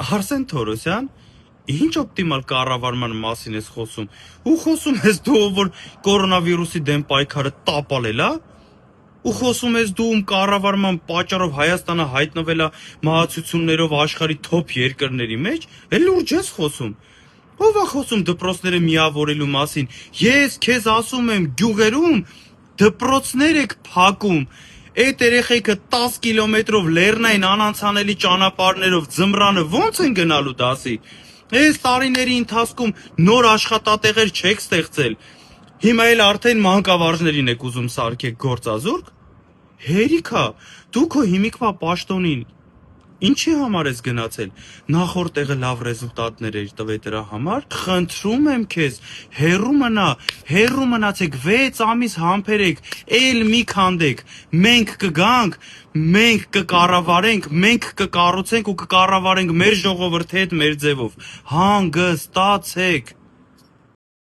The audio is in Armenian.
Արսեն Թորոսյան, ինչ օպտիմալ կառավարման մասին ես խոսում։ Ու խոսում ես դու, որ կորոնավիրուսի դեմ պայքարը տապալել է, ու խոսում ես դու կառավարման պատճառով Հայաստանը հայտնվել է մահացություններով աշխարհի թոփ երկրների մեջ, էլ լուրջ ես խոսում։ Ո՞վ է խոսում դպրոցները միավորելու մասին։ Ես քեզ ասում եմ, գյուղերում դպրոցներ եք փակում։ Այդ երեխեքը 10 կիլոմետրով լեռնային անանցանելի ճանապարհներով ձմռանը ո՞նց են գնալու դասի։ Այս տարիների ընթացքում նոր աշխատատեղեր չեք ստեղծել։ Հիմա էլ արդեն մանկավարժներին եք ուզում սարքեք գործազուրկ։ Հերիքա, դու քո հիմիկվա պաշտոնին ինչի համար ես գնացել։ Նախորդ տեղը լավ ռեզուլտատներ էր տվել դրա համար։ Խնդրում եմ քեզ, հերրու մնացեք 6 ամիս համբերեք, էլ մի քանդեք։ Մենք կգանք, մենք կկառավարենք, մենք կկառուցենք ու կկառավարենք մեր ժողովրդի հետ մեր ձևով։ Հանգստացեք։